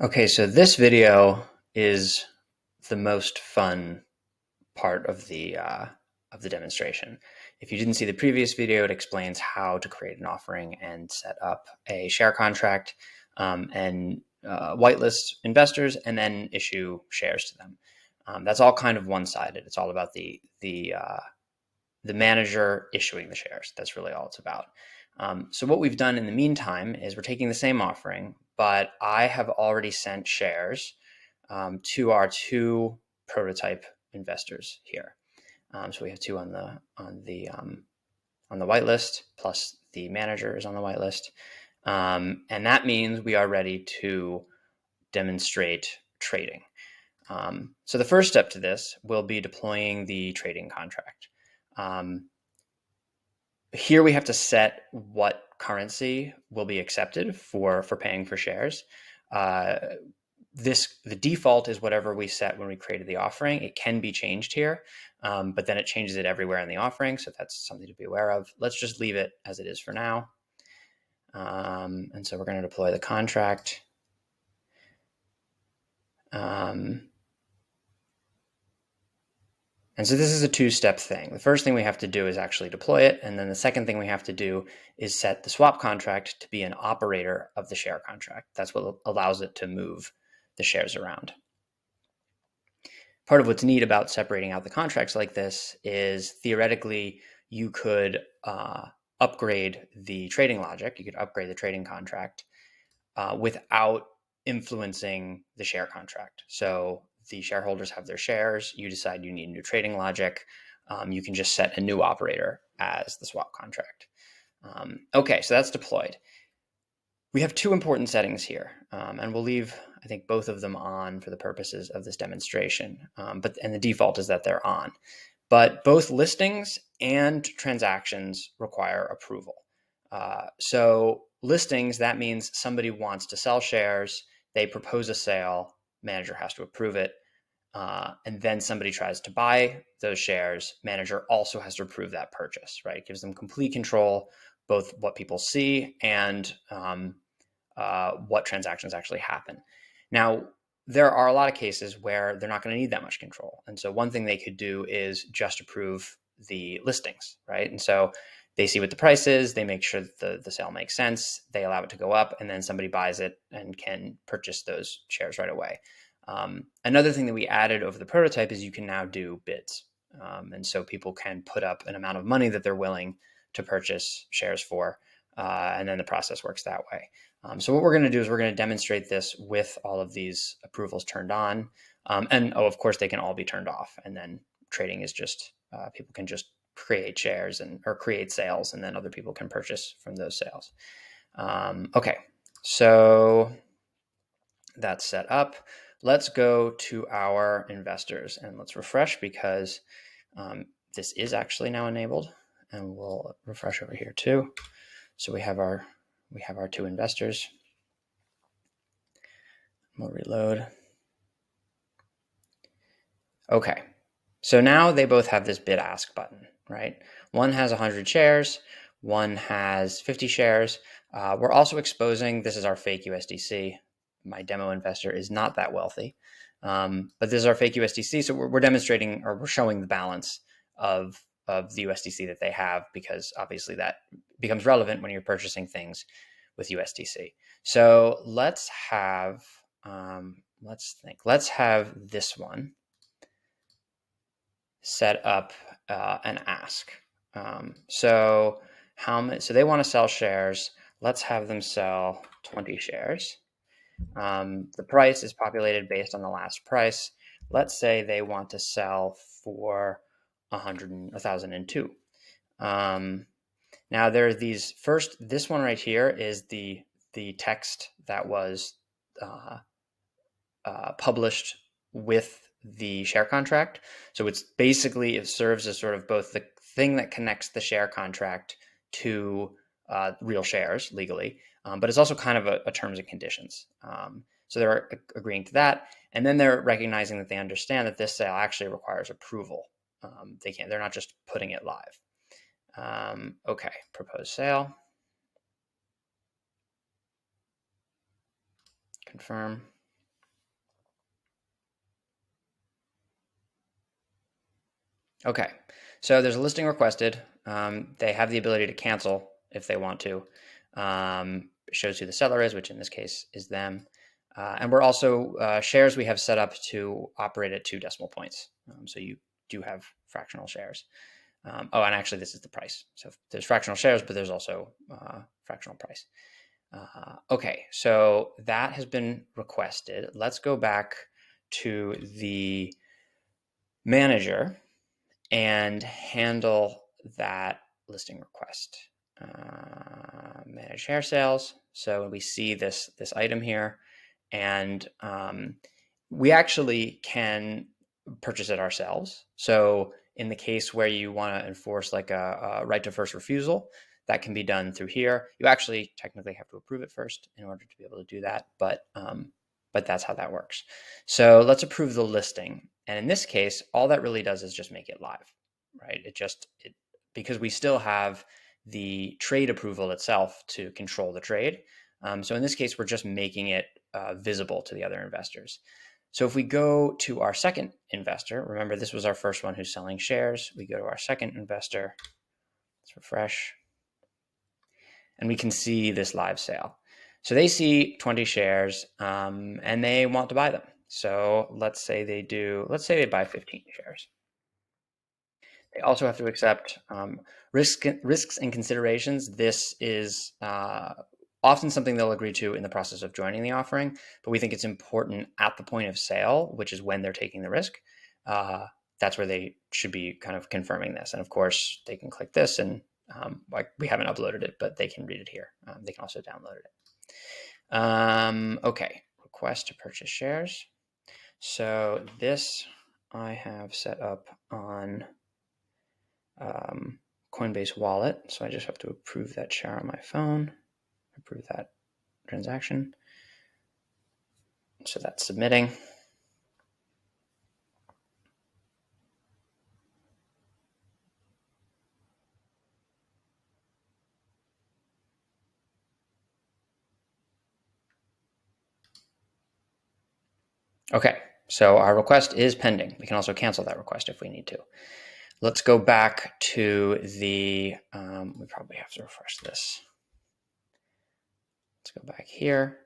Okay, so this video is the most fun part of the demonstration. If you didn't see the previous video, it explains how to create an offering and set up a share contract and whitelist investors and then issue shares to them. That's all kind of one-sided. It's all about the manager issuing the shares. That's really all it's about. So what we've done in the meantime is we're taking the same offering, but I have already sent shares to our two prototype investors here. So we have two on the whitelist, plus the manager is on the whitelist, and that means we are ready to demonstrate trading. So the first step to this will be deploying the trading contract. Here we have to set what currency will be accepted for paying for shares. The default is whatever we set when we created the offering. It can be changed here, but then it changes it everywhere in the offering, so that's something to be aware of. Let's just leave it as it is for now. And so we're going to deploy the contract. And so this is a two-step thing. The first thing we have to do is actually deploy it. And then the second thing we have to do is set the swap contract to be an operator of the share contract. That's what allows it to move the shares around. Part of what's neat about separating out the contracts like this is theoretically you could upgrade the trading logic. You could upgrade the trading contract without influencing the share contract. So the shareholders have their shares. You decide you need new trading logic. You can just set a new operator as the swap contract. Okay, so that's deployed. We have two important settings here, and we'll leave, I think, both of them on for the purposes of this demonstration. And the default is that they're on. But both listings and transactions require approval. So listings, that means somebody wants to sell shares, they propose a sale, manager has to approve it, and then somebody tries to buy those shares, manager also has to approve that purchase, right? It gives them complete control, both what people see and what transactions actually happen. Now, there are a lot of cases where they're not going to need that much control. And so one thing they could do is just approve the listings, right? And so they see what the price is, they make sure that the sale makes sense, they allow it to go up, and then somebody buys it and can purchase those shares right away. Another thing that we added over the prototype is you can now do bids. And so people can put up an amount of money that they're willing to purchase shares for, and then the process works that way. So what we're going to do is we're going to demonstrate this with all of these approvals turned on. And of course, they can all be turned off. And then trading is just, people can just create shares or create sales, and then other people can purchase from those sales. Okay, so that's set up. Let's go to our investors and let's refresh because this is actually now enabled, and we'll refresh over here too. So we have our two investors. We'll reload. Okay, so now they both have this bid ask button, right? One has 100 shares, one has 50 shares. We're also exposing, this is our fake USDC. My demo investor is not that wealthy, but this is our fake USDC. So we're demonstrating, or we're showing the balance of the USDC that they have, because obviously that becomes relevant when you're purchasing things with USDC. So let's have, let's have this one set up an ask. So they want to sell shares. Let's have them sell 20 shares. The price is populated based on the last price. Let's say they want to sell for 1,002. Now there are these first. This one right here is the text that was published with the share contract. So it's basically, it serves as sort of both the thing that connects the share contract to real shares legally, but it's also kind of a terms and conditions. So they're agreeing to that, and then they're recognizing that they understand that this sale actually requires approval. They're not just putting it live. Okay, propose sale. Confirm. Okay, so there's a listing requested. They have the ability to cancel if they want to. It shows who the seller is, which in this case is them. And we're also shares we have set up to operate at 2 decimal points. So you do have fractional shares. Oh, and actually this is the price. So there's fractional shares, but there's also fractional price. Okay, so that has been requested. Let's go back to the manager and handle that listing request. Manage share sales. So we see this item here, and we actually can purchase it ourselves. So in the case where you want to enforce like a right to first refusal, that can be done through here. You actually technically have to approve it first in order to be able to do that, but that's how that works. So let's approve the listing. And in this case, all that really does is just make it live, right? Because we still have the trade approval itself to control the trade. So in this case, we're just making it visible to the other investors. So if we go to our second investor, remember this was our first one who's selling shares. We go to our second investor. Let's refresh. And we can see this live sale. So they see 20 shares and they want to buy them. So let's say they buy 15 shares. They also have to accept risks and considerations. This is often something they'll agree to in the process of joining the offering, but we think it's important at the point of sale, which is when they're taking the risk. That's where they should be kind of confirming this. And of course, they can click this and like we haven't uploaded it, but they can read it here. They can also download it. Okay, request to purchase shares. So this I have set up on Coinbase wallet. So I just have to approve that share on my phone, approve that transaction. So that's submitting. Okay, so our request is pending. We can also cancel that request if we need to. Let's go back to the, we probably have to refresh this. Let's go back here.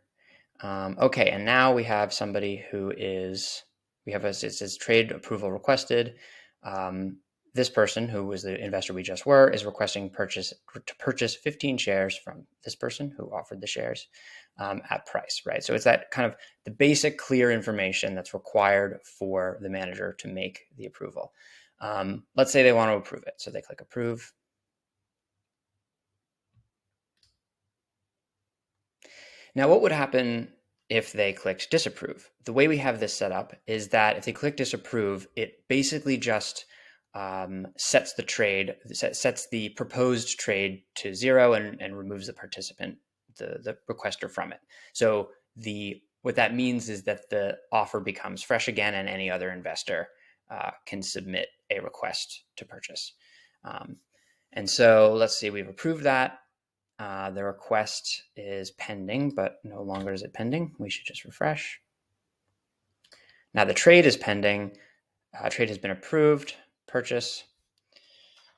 Okay, and now we have somebody who is, it says trade approval requested. This person, who was the investor we just were, is requesting to purchase 15 shares from this person who offered the shares at price, right? So it's that kind of the basic clear information that's required for the manager to make the approval. Let's say they want to approve it. So they click approve. Now, what would happen if they clicked disapprove? The way we have this set up is that if they click disapprove, it basically just sets the proposed trade to 0 and removes the participant, the requester from it. So what that means is that the offer becomes fresh again, and any other investor can submit a request to purchase. And so let's see, we've approved that. The request is pending, but no longer is it pending. We should just refresh. Now the trade is pending. Trade has been approved. Purchase.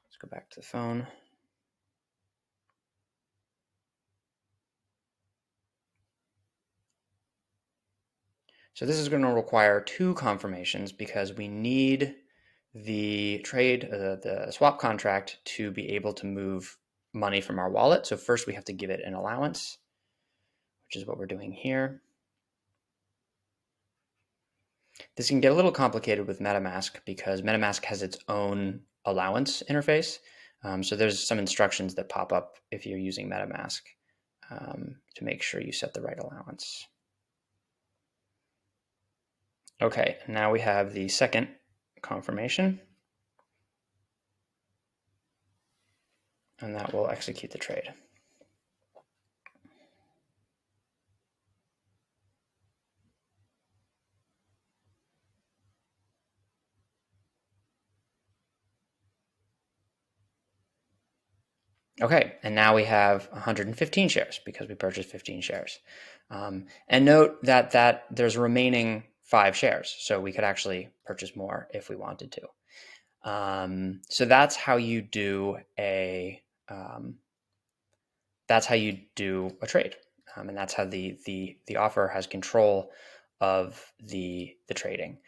Let's go back to the phone. So this is going to require 2 confirmations because we need the trade, the swap contract, to be able to move money from our wallet. So first we have to give it an allowance, which is what we're doing here. This can get a little complicated with MetaMask because MetaMask has its own allowance interface. So there's some instructions that pop up if you're using MetaMask to make sure you set the right allowance. Okay, now we have the second confirmation, and that will execute the trade. Okay, and now we have 115 shares because we purchased 15 shares. And note that there's remaining 5 shares, so we could actually purchase more if we wanted to. So that's how you do that's how you do a trade, and that's how the offer has control of the trading.